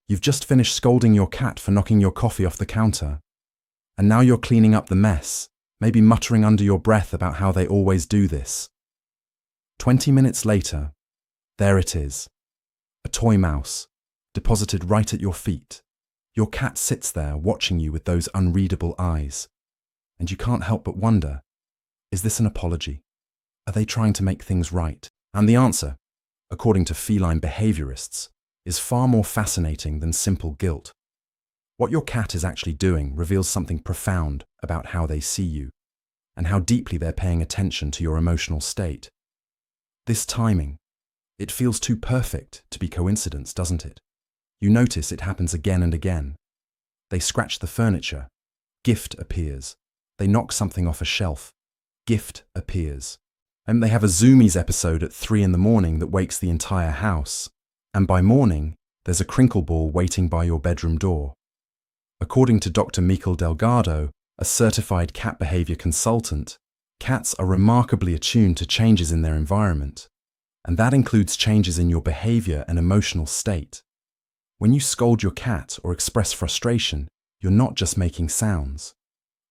You've just finished scolding your cat for knocking your coffee off the counter. And now you're cleaning up the mess, maybe muttering under your breath about how they always do this. 20 minutes later, there it is. A toy mouse, deposited right at your feet. Your cat sits there watching you with those unreadable eyes. And you can't help but wonder, is this an apology? Are they trying to make things right? And the answer, according to feline behaviorists, is far more fascinating than simple guilt. What your cat is actually doing reveals something profound about how they see you, and how deeply they're paying attention to your emotional state. This timing, it feels too perfect to be coincidence, doesn't it? You notice it happens again and again. They scratch the furniture, gift appears. They knock something off a shelf, gift appears. And they have a Zoomies episode at 3 a.m. that wakes the entire house. And by morning, there's a crinkle ball waiting by your bedroom door. According to Dr. Mikel Delgado, a certified cat behavior consultant, cats are remarkably attuned to changes in their environment. And that includes changes in your behavior and emotional state. When you scold your cat or express frustration, you're not just making sounds.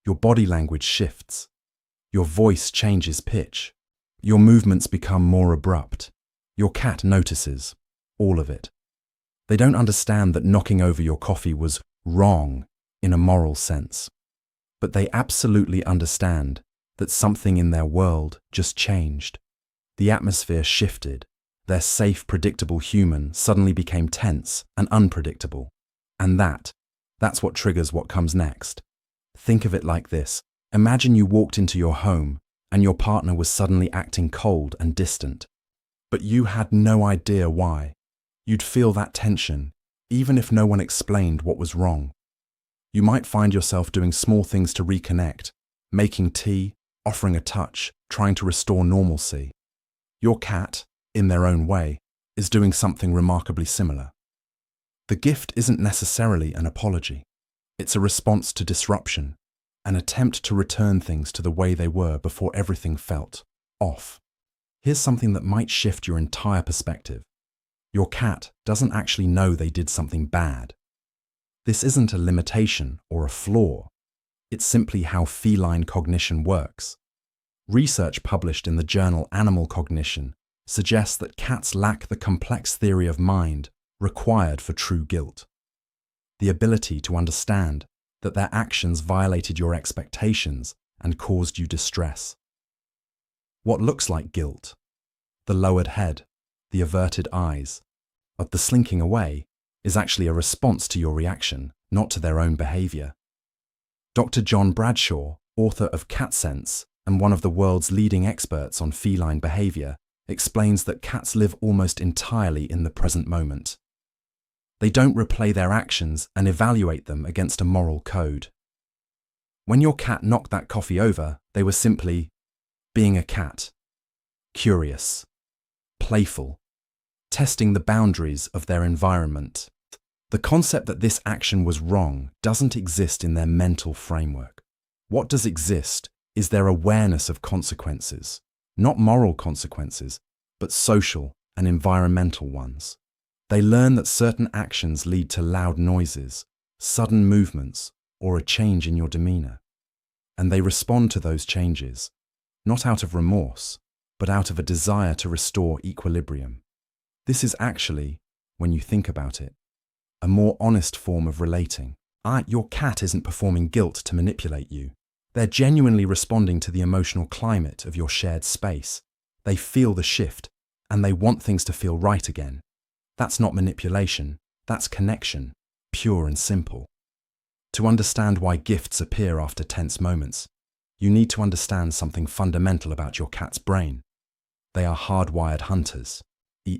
Your body language shifts. Your voice changes pitch. Your movements become more abrupt. Your cat notices. All of it. They don't understand that knocking over your coffee was wrong in a moral sense. But they absolutely understand that something in their world just changed. The atmosphere shifted. Their safe, predictable human suddenly became tense and unpredictable. And that's what triggers what comes next. Think of it like this. Imagine you walked into your home and your partner was suddenly acting cold and distant. But you had no idea why. You'd feel that tension, even if no one explained what was wrong. You might find yourself doing small things to reconnect, making tea, offering a touch, trying to restore normalcy. Your cat, in their own way, is doing something remarkably similar. The gift isn't necessarily an apology. It's a response to disruption, an attempt to return things to the way they were before everything felt off. Here's something that might shift your entire perspective. Your cat doesn't actually know they did something bad. This isn't a limitation or a flaw. It's simply how feline cognition works. Research published in the journal Animal Cognition suggests that cats lack the complex theory of mind required for true guilt. The ability to understand that their actions violated your expectations and caused you distress. What looks like guilt, the lowered head, the averted eyes, but the slinking away, is actually a response to your reaction, not to their own behavior. Dr. John Bradshaw, author of Cat Sense and one of the world's leading experts on feline behavior, explains that cats live almost entirely in the present moment. They don't replay their actions and evaluate them against a moral code. When your cat knocked that coffee over, they were simply being a cat, curious, playful, testing the boundaries of their environment. The concept that this action was wrong doesn't exist in their mental framework. What does exist is their awareness of consequences, not moral consequences, but social and environmental ones. They learn that certain actions lead to loud noises, sudden movements, or a change in your demeanor. And they respond to those changes, not out of remorse, but out of a desire to restore equilibrium. This is actually, when you think about it, a more honest form of relating. Your cat isn't performing guilt to manipulate you. They're genuinely responding to the emotional climate of your shared space. They feel the shift, and they want things to feel right again. That's not manipulation, that's connection, pure and simple. To understand why gifts appear after tense moments, you need to understand something fundamental about your cat's brain. They are hardwired hunters.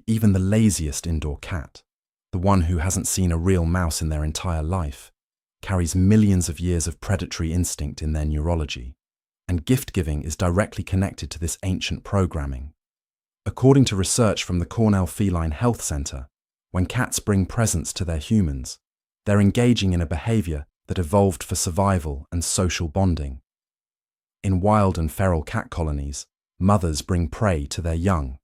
Even the laziest indoor cat, the one who hasn't seen a real mouse in their entire life, carries millions of years of predatory instinct in their neurology, and gift-giving is directly connected to this ancient programming. According to research from the Cornell Feline Health Center, when cats bring presents to their humans, they're engaging in a behavior that evolved for survival and social bonding. In wild and feral cat colonies, mothers bring prey to their young,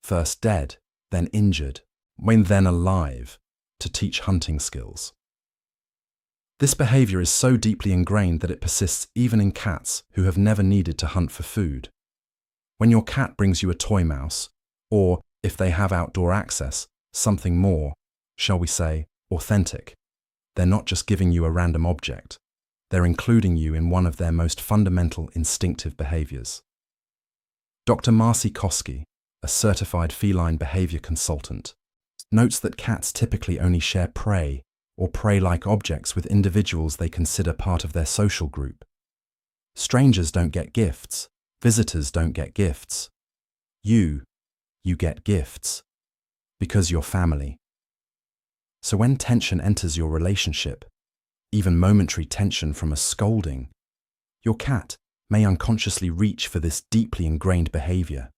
first dead, then injured, when then alive, to teach hunting skills. This behavior is so deeply ingrained that it persists even in cats who have never needed to hunt for food. When your cat brings you a toy mouse, or, if they have outdoor access, something more, shall we say, authentic, they're not just giving you a random object. They're including you in one of their most fundamental instinctive behaviors. Dr. Marcy Koski, a certified feline behavior consultant, notes that cats typically only share prey or prey-like objects with individuals they consider part of their social group. Strangers don't get gifts. Visitors don't get gifts. You get gifts. Because you're family. So when tension enters your relationship, even momentary tension from a scolding, your cat may unconsciously reach for this deeply ingrained behavior.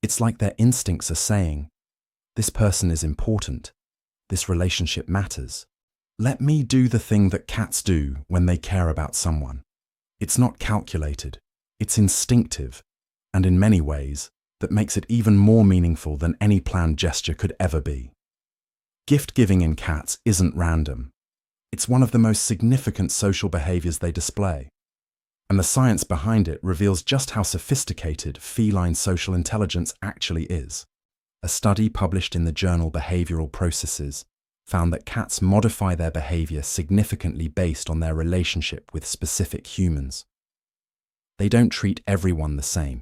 It's like their instincts are saying, "This person is important. This relationship matters. Let me do the thing that cats do when they care about someone." It's not calculated, it's instinctive, and in many ways, that makes it even more meaningful than any planned gesture could ever be. Gift-giving in cats isn't random. It's one of the most significant social behaviors they display. And the science behind it reveals just how sophisticated feline social intelligence actually is. A study published in the journal Behavioral Processes found that cats modify their behavior significantly based on their relationship with specific humans. They don't treat everyone the same.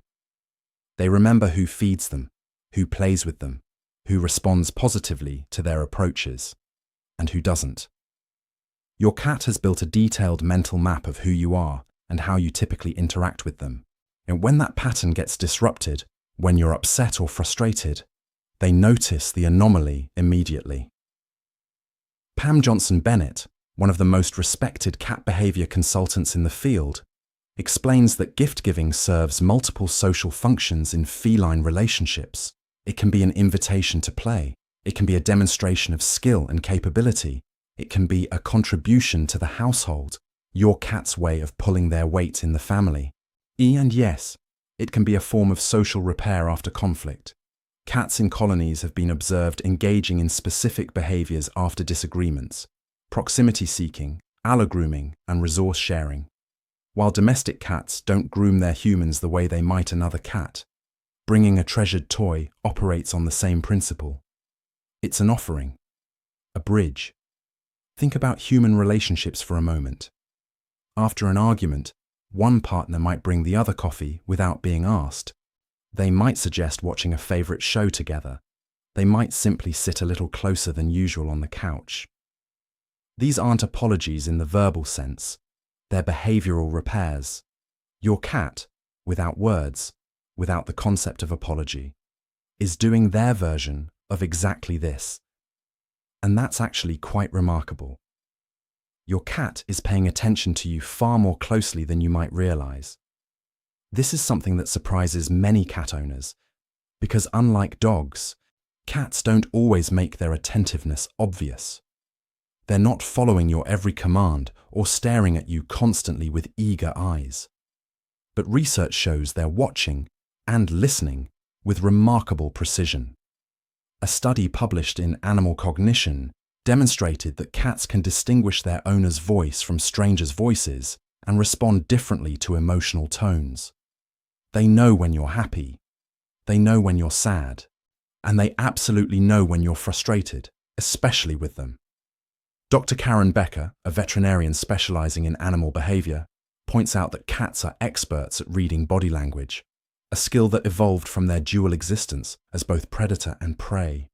They remember who feeds them, who plays with them, who responds positively to their approaches, and who doesn't. Your cat has built a detailed mental map of who you are and how you typically interact with them. And when that pattern gets disrupted, when you're upset or frustrated, they notice the anomaly immediately. Pam Johnson-Bennett, one of the most respected cat behavior consultants in the field, explains that gift-giving serves multiple social functions in feline relationships. It can be an invitation to play. It can be a demonstration of skill and capability. It can be a contribution to the household, your cat's way of pulling their weight in the family. And yes, it can be a form of social repair after conflict. Cats in colonies have been observed engaging in specific behaviors after disagreements: proximity seeking, allogrooming, and resource sharing. While domestic cats don't groom their humans the way they might another cat, bringing a treasured toy operates on the same principle. It's an offering, a bridge. Think about human relationships for a moment. After an argument, one partner might bring the other coffee without being asked. They might suggest watching a favorite show together. They might simply sit a little closer than usual on the couch. These aren't apologies in the verbal sense. They're behavioral repairs. Your cat, without words, without the concept of apology, is doing their version of exactly this. And that's actually quite remarkable. Your cat is paying attention to you far more closely than you might realize. This is something that surprises many cat owners, because unlike dogs, cats don't always make their attentiveness obvious. They're not following your every command or staring at you constantly with eager eyes. But research shows they're watching and listening with remarkable precision. A study published in Animal Cognition demonstrated that cats can distinguish their owner's voice from strangers' voices and respond differently to emotional tones. They know when you're happy, they know when you're sad, and they absolutely know when you're frustrated, especially with them. Dr. Karen Becker, a veterinarian specializing in animal behavior, points out that cats are experts at reading body language, a skill that evolved from their dual existence as both predator and prey.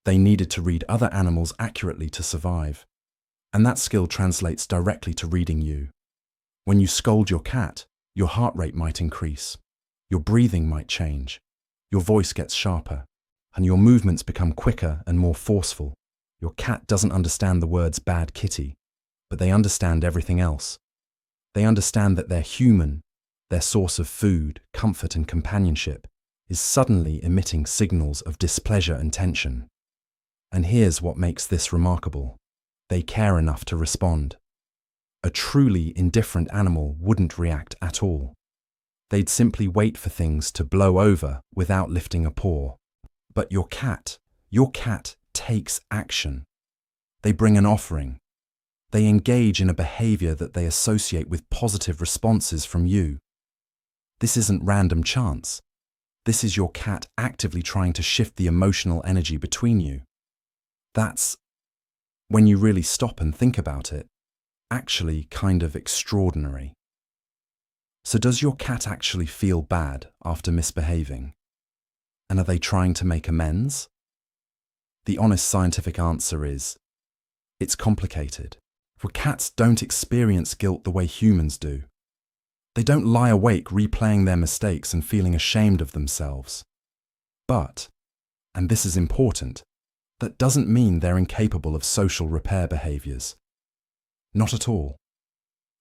They needed to read other animals accurately to survive, and that skill translates directly to reading you. When you scold your cat, your heart rate might increase, your breathing might change, your voice gets sharper, and your movements become quicker and more forceful. Your cat doesn't understand the words "bad kitty," but they understand everything else. They understand that their human, their source of food, comfort, and companionship, is suddenly emitting signals of displeasure and tension. And here's what makes this remarkable. They care enough to respond. A truly indifferent animal wouldn't react at all. They'd simply wait for things to blow over without lifting a paw. But your cat takes action. They bring an offering. They engage in a behavior that they associate with positive responses from you. This isn't random chance. This is your cat actively trying to shift the emotional energy between you. That's, when you really stop and think about it, actually kind of extraordinary. So does your cat actually feel bad after misbehaving? And are they trying to make amends? The honest scientific answer is, it's complicated. For cats don't experience guilt the way humans do. They don't lie awake replaying their mistakes and feeling ashamed of themselves. But, and this is important, that doesn't mean they're incapable of social repair behaviors. Not at all.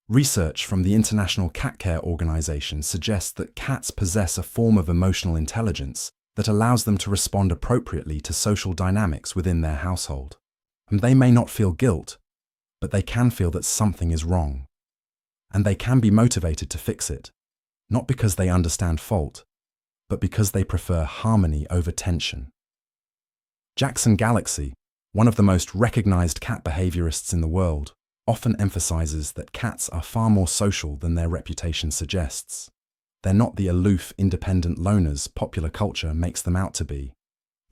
Research from the International Cat Care Organization suggests that cats possess a form of emotional intelligence that allows them to respond appropriately to social dynamics within their household. And they may not feel guilt, but they can feel that something is wrong. And they can be motivated to fix it, not because they understand fault, but because they prefer harmony over tension. Jackson Galaxy, one of the most recognized cat behaviorists in the world, often emphasizes that cats are far more social than their reputation suggests. They're not the aloof, independent loners popular culture makes them out to be.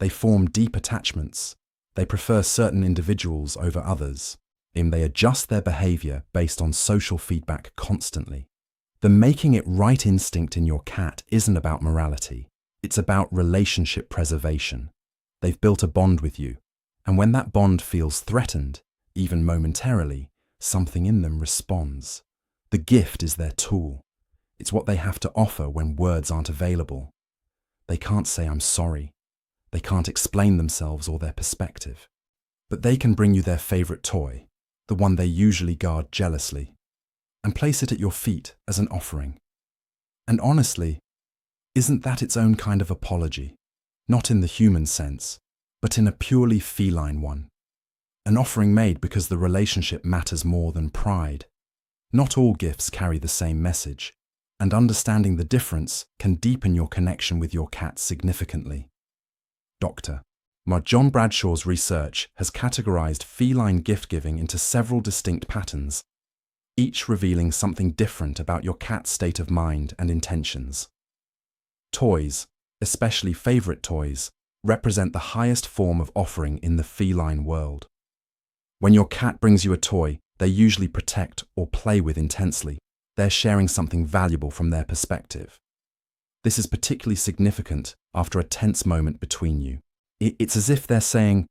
They form deep attachments. They prefer certain individuals over others, and they adjust their behavior based on social feedback constantly. The making it right instinct in your cat isn't about morality. It's about relationship preservation. They've built a bond with you, and when that bond feels threatened, even momentarily, something in them responds. The gift is their tool. It's what they have to offer when words aren't available. They can't say I'm sorry. They can't explain themselves or their perspective. But they can bring you their favorite toy, the one they usually guard jealously, and place it at your feet as an offering. And honestly, isn't that its own kind of apology? Not in the human sense, but in a purely feline one. An offering made because the relationship matters more than pride. Not all gifts carry the same message, and understanding the difference can deepen your connection with your cat significantly. Dr. John Bradshaw's research has categorized feline gift-giving into several distinct patterns, each revealing something different about your cat's state of mind and intentions. Toys, especially favorite toys, represent the highest form of offering in the feline world. When your cat brings you a toy, they usually protect or play with intensely. They're sharing something valuable from their perspective. This is particularly significant after a tense moment between you. It's as if they're saying,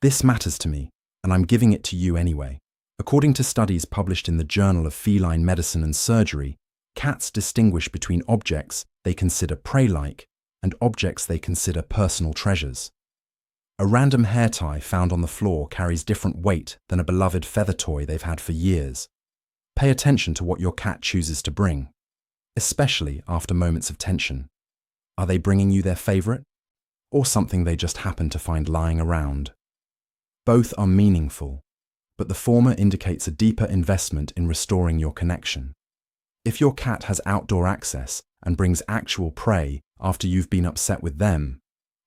"This matters to me, and I'm giving it to you anyway." According to studies published in the Journal of Feline Medicine and Surgery, cats distinguish between objects they consider prey-like and objects they consider personal treasures. A random hair tie found on the floor carries different weight than a beloved feather toy they've had for years. Pay attention to what your cat chooses to bring, especially after moments of tension. Are they bringing you their favorite, or something they just happen to find lying around? Both are meaningful, but the former indicates a deeper investment in restoring your connection. If your cat has outdoor access and brings actual prey after you've been upset with them,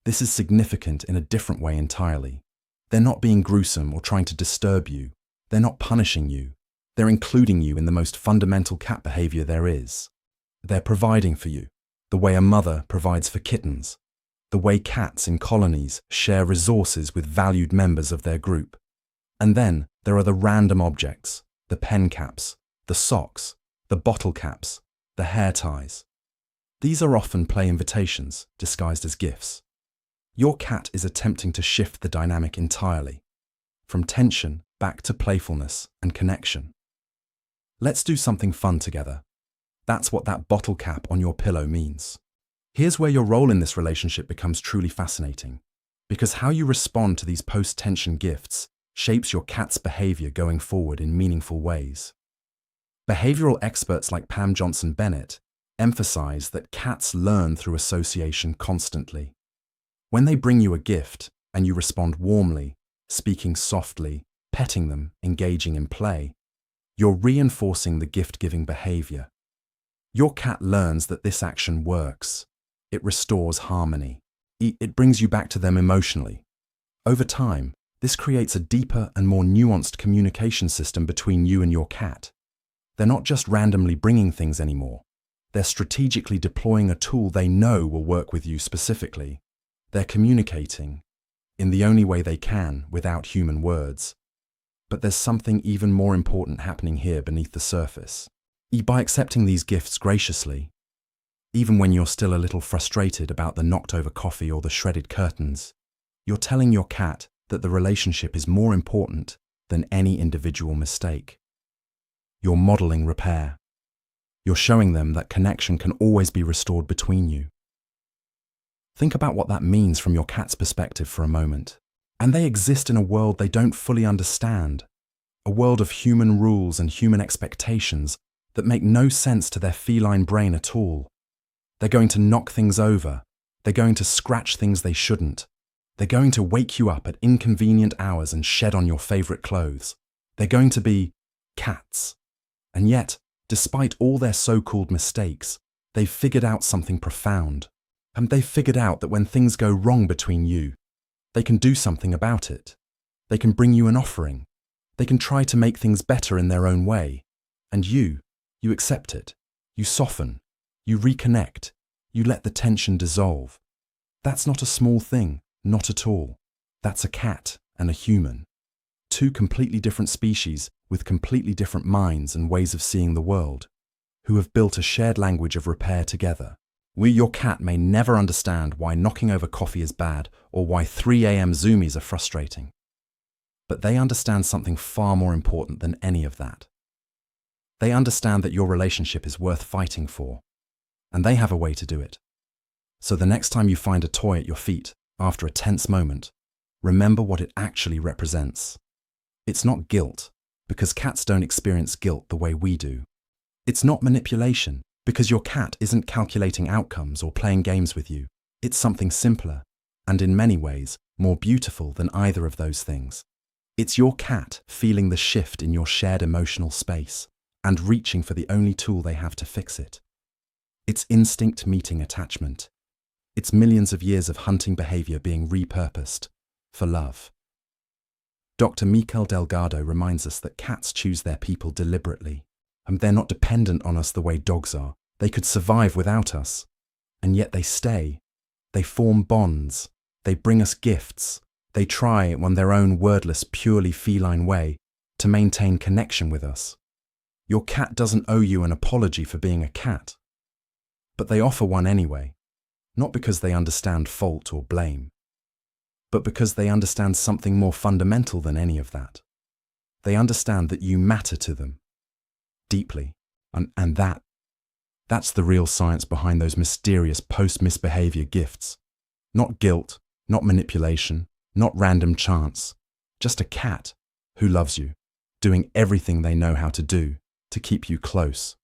this is significant in a different way entirely. They're not being gruesome or trying to disturb you. They're not punishing you. They're including you in the most fundamental cat behavior there is. They're providing for you, the way a mother provides for kittens, the way cats in colonies share resources with valued members of their group. And then there are the random objects, the pen caps, the socks, the bottle caps, the hair ties. These are often play invitations disguised as gifts. Your cat is attempting to shift the dynamic entirely, from tension back to playfulness and connection. Let's do something fun together. That's what that bottle cap on your pillow means. Here's where your role in this relationship becomes truly fascinating, because how you respond to these post-tension gifts shapes your cat's behavior going forward in meaningful ways. Behavioral experts like Pam Johnson-Bennett emphasize that cats learn through association constantly. When they bring you a gift and you respond warmly, speaking softly, petting them, engaging in play, you're reinforcing the gift-giving behavior. Your cat learns that this action works. It restores harmony. It brings you back to them emotionally. Over time, This creates a deeper and more nuanced communication system between you and your cat. They're not just randomly bringing things anymore. They're strategically deploying a tool they know will work with you specifically. They're communicating in the only way they can without human words. But there's something even more important happening here beneath the surface. By accepting these gifts graciously, even when you're still a little frustrated about the knocked over coffee or the shredded curtains, you're telling your cat that the relationship is more important than any individual mistake. You're modeling repair. You're showing them that connection can always be restored between you. Think about what that means from your cat's perspective for a moment. And they exist in a world they don't fully understand, a world of human rules and human expectations that make no sense to their feline brain at all. They're going to knock things over. They're going to scratch things they shouldn't. They're going to wake you up at inconvenient hours and shed on your favorite clothes. They're going to be cats. And yet, despite all their so-called mistakes, they've figured out something profound. And they've figured out that when things go wrong between you, they can do something about it. They can bring you an offering. They can try to make things better in their own way. And you accept it. You soften. You reconnect. You let the tension dissolve. That's not a small thing, not at all. That's a cat and a human. Two completely different species with completely different minds and ways of seeing the world, who have built a shared language of repair together. Your cat may never understand why knocking over coffee is bad or why 3 a.m. zoomies are frustrating. But they understand something far more important than any of that. They understand that your relationship is worth fighting for, and they have a way to do it. So the next time you find a toy at your feet after a tense moment, remember what it actually represents. It's not guilt, because cats don't experience guilt the way we do. It's not manipulation, because your cat isn't calculating outcomes or playing games with you. It's something simpler, and in many ways, more beautiful than either of those things. It's your cat feeling the shift in your shared emotional space and reaching for the only tool they have to fix it. It's instinct meeting attachment. It's millions of years of hunting behavior being repurposed for love. Dr. Mikel Delgado reminds us that cats choose their people deliberately, and they're not dependent on us the way dogs are. They could survive without us, and yet they stay. They form bonds. They bring us gifts. They try, in their own wordless, purely feline way, to maintain connection with us. Your cat doesn't owe you an apology for being a cat, but they offer one anyway, not because they understand fault or blame, but because they understand something more fundamental than any of that. They understand that you matter to them deeply, and that's the real science behind those mysterious post-misbehavior gifts. Not guilt, not manipulation, not random chance, just a cat who loves you, doing everything they know how to do to keep you close.